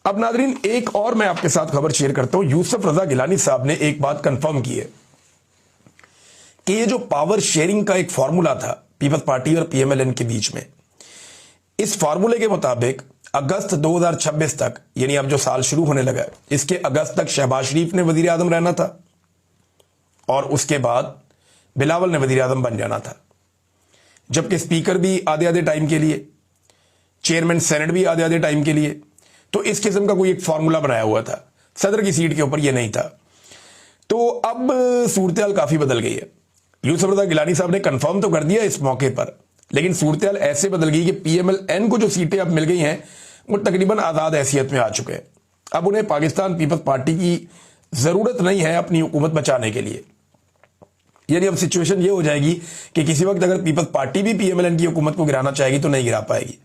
अब नादरीन एक और मैं आपके साथ खबर शेयर करता हूं। यूसुफ रजा गिलानी साहब ने एक बात कंफर्म की है कि ये जो पावर शेयरिंग का एक फॉर्मूला था पीपल्स पार्टी और पीएमएलएन के बीच में, इस फॉर्मूले के मुताबिक अगस्त 2026 तक, यानी अब जो साल शुरू होने लगा है, इसके अगस्त तक शहबाज शरीफ ने वजीर आजम रहना था और उसके बाद बिलावल ने वजीर आजम बन जाना था, जबकि स्पीकर भी आधे आधे टाइम के लिए, चेयरमैन सेनेट भी आधे आधे टाइम के लिए। तो इस किस्म का कोई एक फॉर्मूला बनाया हुआ था, सदर की सीट के ऊपर यह नहीं था। तो अब सूरत काफी बदल गई है। यूसुफ रजा गिलानी साहब ने कंफर्म तो कर दिया इस मौके पर, लेकिन सूरत ऐसे बदल गई कि पीएमएलएन को जो सीटें अब मिल गई हैं वो तकरीबन आजाद हैसियत में आ चुके हैं। अब उन्हें पाकिस्तान पीपल्स पार्टी की जरूरत नहीं है अपनी हुकूमत बचाने के लिए। यानी अब सिचुएशन ये हो जाएगी कि किसी वक्त अगर पीपल्स पार्टी भी पीएमएलएन की हुकूमत को गिराना चाहेगी तो नहीं गिरा पाएगी।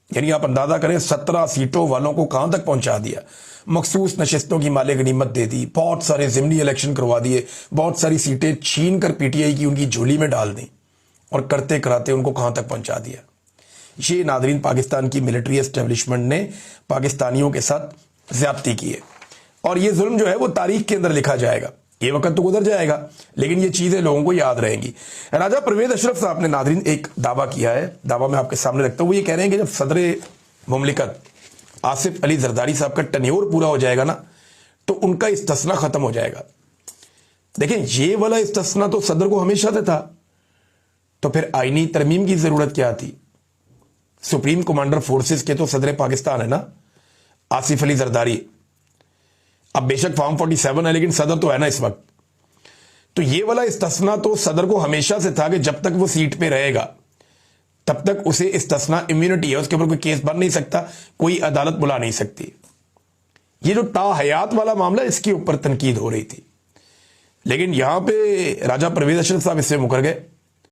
यानी आप अंदाजा करें 17 सीटों वालों को कहां तक पहुंचा दिया, मखसूस नशिस्तों की माले गनीमत दे दी, बहुत सारे जिमनी इलेक्शन करवा दिए, बहुत सारी सीटें छीन कर पीटीआई की उनकी झोली में डाल दी और करते कराते उनको कहां तक पहुंचा दिया। ये नादरीन पाकिस्तान की मिलिट्री एस्टेब्लिशमेंट ने पाकिस्तानियों के साथ ज्यादती की है और ये जुल्म जो है वो तारीख के अंदर लिखा जाएगा। ये वक्त तो गुजर जाएगा लेकिन ये चीजें लोगों को याद रहेंगी। राजा परवेज अशरफ साहब ने नादरीन एक दावा किया है, दावा मैं आपके सामने रखता हूं। वो ये कह रहे हैं कि जब सदर मुमलिकत आसिफ अली जरदारी साहब का टन्योर पूरा हो जाएगा ना तो उनका इस्तिस्ना खत्म हो जाएगा। देखें, ये वाला इस्तिस्ना तो सदर को हमेशा से था, तो फिर आईनी तरमीम की जरूरत क्या थी? सुप्रीम कमांडर फोर्सेस के तो सदर पाकिस्तान है ना, आसिफ अली जरदारी। अब बेशक फॉर्म 47 है लेकिन सदर तो है ना इस वक्त। तो ये वाला इस्तिस्ना तो सदर को हमेशा से था कि जब तक वो सीट पे रहेगा तब तक उसे इस्तिस्ना इम्यूनिटी है, उसके ऊपर कोई केस बन नहीं सकता, कोई अदालत बुला नहीं सकती। ये जो ताहयात वाला मामला, इसके ऊपर तनकीद हो रही थी, लेकिन यहां पे राजा परवेज अशरफ साहब इससे मुकर गए।